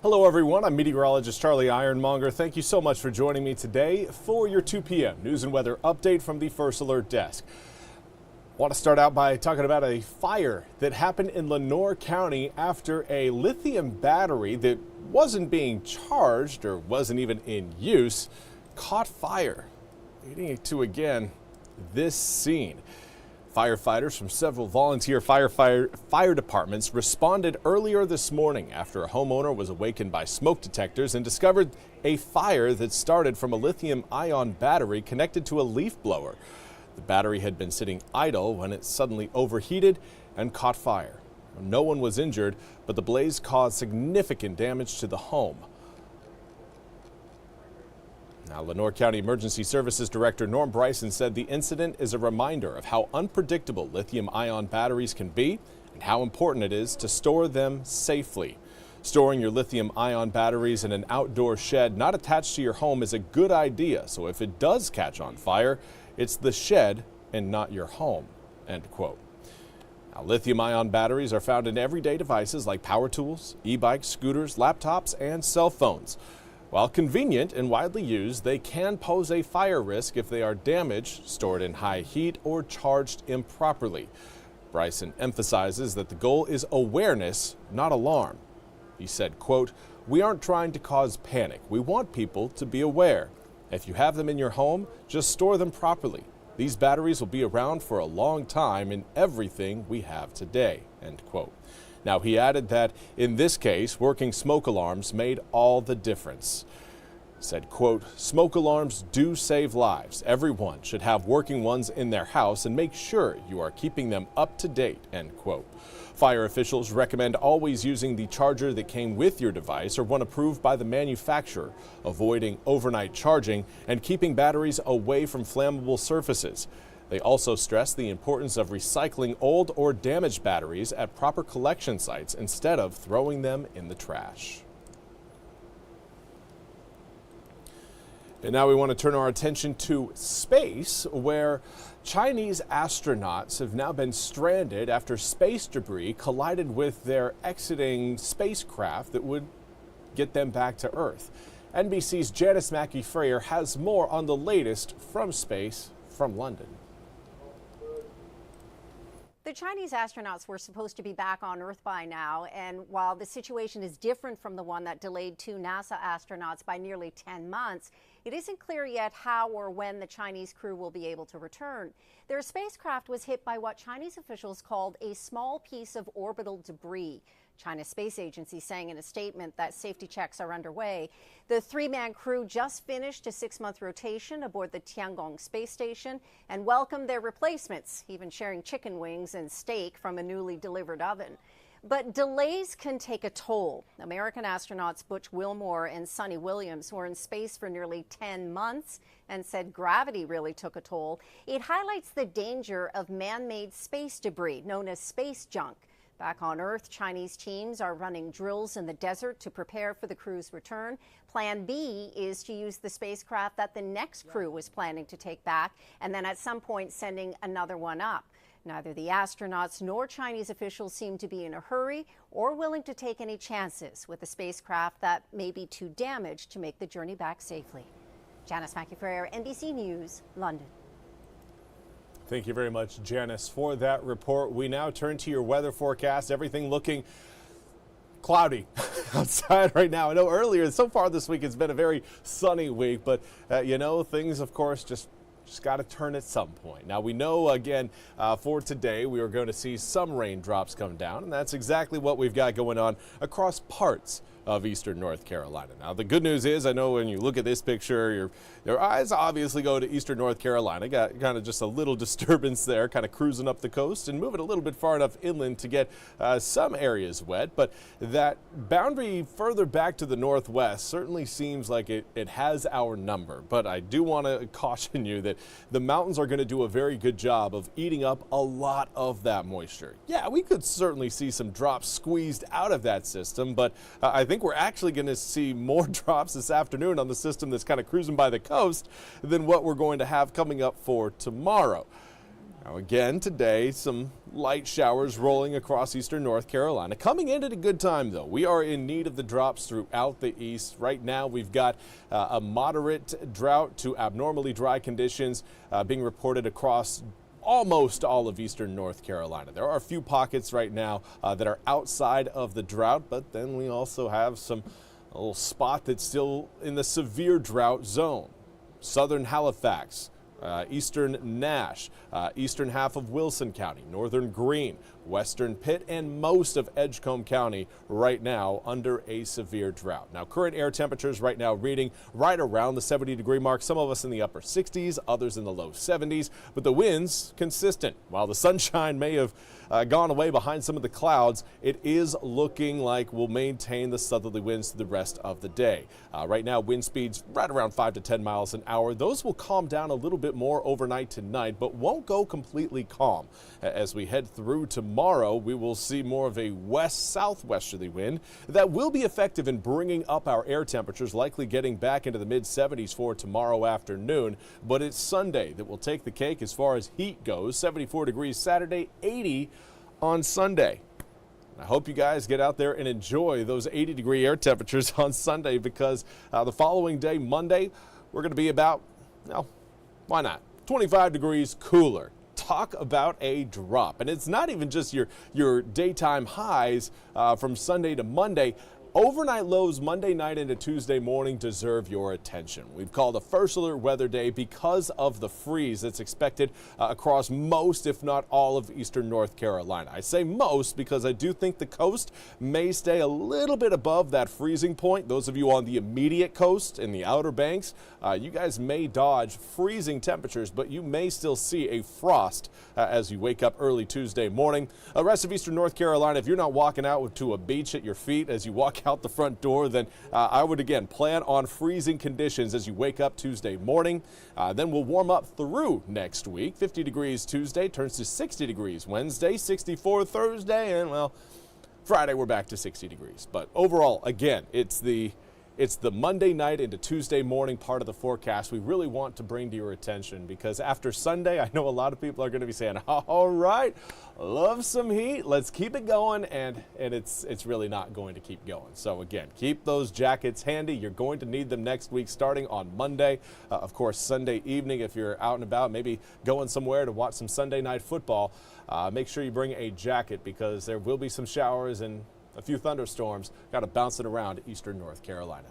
Hello everyone, I'm Meteorologist Charlie Ironmonger. Thank you so much for joining me today for your 2 p.m. news and weather update from the First Alert Desk. I want to start out by talking about a fire that happened in Lenoir County after a lithium battery that wasn't being charged or wasn't even in use caught fire, leading to, again, this scene. Firefighters from several volunteer fire departments responded earlier this morning after a homeowner was awakened by smoke detectors and discovered a fire that started from a lithium-ion battery connected to a leaf blower. The battery had been sitting idle when it suddenly overheated and caught fire. No one was injured, but the blaze caused significant damage to the home. Now, Lenoir County Emergency Services Director Norm Bryson said the incident is a reminder of how unpredictable lithium-ion batteries can be and how important it is to store them safely. Storing your lithium-ion batteries in an outdoor shed not attached to your home is a good idea, so if it does catch on fire, it's the shed and not your home, end quote. Now, lithium-ion batteries are found in everyday devices like power tools, e-bikes, scooters, laptops, and cell phones. While convenient and widely used, they can pose a fire risk if they are damaged, stored in high heat, or charged improperly. Bryson emphasizes that the goal is awareness, not alarm. He said, quote, "We aren't trying to cause panic. We want people to be aware. If you have them in your home, just store them properly. These batteries will be around for a long time in everything we have today," end quote. Now, he added that in this case, working smoke alarms made all the difference. Said, quote, "Smoke alarms do save lives. Everyone should have working ones in their house and make sure you are keeping them up to date," end quote. Fire officials recommend always using the charger that came with your device or one approved by the manufacturer, avoiding overnight charging and keeping batteries away from flammable surfaces. They also stress the importance of recycling old or damaged batteries at proper collection sites instead of throwing them in the trash. And now we want to turn our attention to space, where Chinese astronauts have now been stranded after space debris collided with their exiting spacecraft that would get them back to Earth. NBC's Janice Mackey-Freyer has more on the latest from space from London. The Chinese astronauts were supposed to be back on Earth by now, and while the situation is different from the one that delayed 2 NASA astronauts by nearly 10 months, it isn't clear yet how or when the Chinese crew will be able to return. Their spacecraft was hit by what Chinese officials called a small piece of orbital debris. China's space agency saying in a statement that safety checks are underway. The 3-man crew just finished a 6-month rotation aboard the Tiangong space station and welcomed their replacements, even sharing chicken wings and steak from a newly delivered oven. But delays can take a toll. American astronauts Butch Wilmore and Sonny Williams were in space for nearly 10 months and said gravity really took a toll. It highlights the danger of man-made space debris known as space junk. Back on Earth, Chinese teams are running drills in the desert to prepare for the crew's return. Plan B is to use the spacecraft that the next crew was planning to take back, and then at some point sending another one up. Neither the astronauts nor Chinese officials seem to be in a hurry or willing to take any chances with a spacecraft that may be too damaged to make the journey back safely. Janice Mackey-Freyer, NBC News, London. Thank you very much, Janice, for that report. We now turn to your weather forecast. Everything looking cloudy outside right now. I know earlier, so far this week, it's been a very sunny week, but you know, things, of course, just got to turn at some point. Now, we know, again, for today, we are going to see some raindrops come down, and that's exactly what we've got going on across parts of eastern North Carolina. Now, the good news is, I know when you look at this picture, your eyes obviously go to eastern North Carolina. Got kind of just a little disturbance there, kind of cruising up the coast and moving a little bit far enough inland to get some areas wet. But that boundary further back to the northwest certainly seems like it has our number. But I do want to caution you that the mountains are going to do a very good job of eating up a lot of that moisture. Yeah, we could certainly see some drops squeezed out of that system, but I think we're actually going to see more drops this afternoon on the system that's kind of cruising by the coast than what we're going to have coming up for tomorrow. Now again today, some light showers rolling across eastern North Carolina. Coming in at a good time though. We are in need of the drops throughout the east. Right now we've got a moderate drought to abnormally dry conditions being reported across almost all of eastern North Carolina. There are a few pockets right now that are outside of the drought, but then we also have a little spot that's still in the severe drought zone. Southern Halifax, eastern Nash, eastern half of Wilson County, northern Greene, western Pitt, and most of Edgecombe County right now under a severe drought. Now, current air temperatures right now reading right around the 70-degree mark. Some of us in the upper 60s, others in the low 70s, but the winds consistent. While the sunshine may have gone away behind some of the clouds, it is looking like we'll maintain the southerly winds through the rest of the day. Right now, wind speeds right around 5 to 10 miles an hour. Those will calm down a little bit more overnight tonight, but won't go completely calm. As we head through tomorrow, we will see more of a west-southwesterly wind that will be effective in bringing up our air temperatures, likely getting back into the mid-70s for tomorrow afternoon. But it's Sunday that will take the cake as far as heat goes. 74 degrees Saturday, 80 on Sunday. I hope you guys get out there and enjoy those 80-degree air temperatures on Sunday, because the following day, Monday, we're going to be about, well, why not, 25 degrees cooler. Talk about a drop. And it's not even just your daytime highs from Sunday to Monday. Overnight lows Monday night into Tuesday morning deserve your attention. We've called a first alert weather day because of the freeze that's expected across most, if not all, of eastern North Carolina. I say most because I do think the coast may stay a little bit above that freezing point. Those of you on the immediate coast in the Outer Banks, you guys may dodge freezing temperatures, but you may still see a frost as you wake up early Tuesday morning. The rest of eastern North Carolina, if you're not walking out to a beach at your feet as you walk out the front door, then I would again plan on freezing conditions as you wake up Tuesday morning. Then we'll warm up through next week. 50 degrees Tuesday turns to 60 degrees Wednesday, 64 Thursday, and well, Friday we're back to 60 degrees. But overall, again, it's the Monday night into Tuesday morning part of the forecast we really want to bring to your attention, because after Sunday, I know a lot of people are going to be saying, all right, love some heat, let's keep it going, and it's really not going to keep going. So again, keep those jackets handy. You're going to need them next week starting on Monday. Of course, Sunday evening, if you're out and about, maybe going somewhere to watch some Sunday night football, make sure you bring a jacket, because there will be some showers and a few thunderstorms got to bounce it around eastern North Carolina.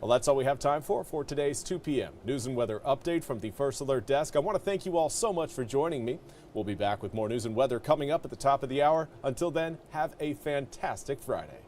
Well, that's all we have time for today's 2 p.m. news and weather update from the First Alert Desk. I want to thank you all so much for joining me. We'll be back with more news and weather coming up at the top of the hour. Until then, have a fantastic Friday.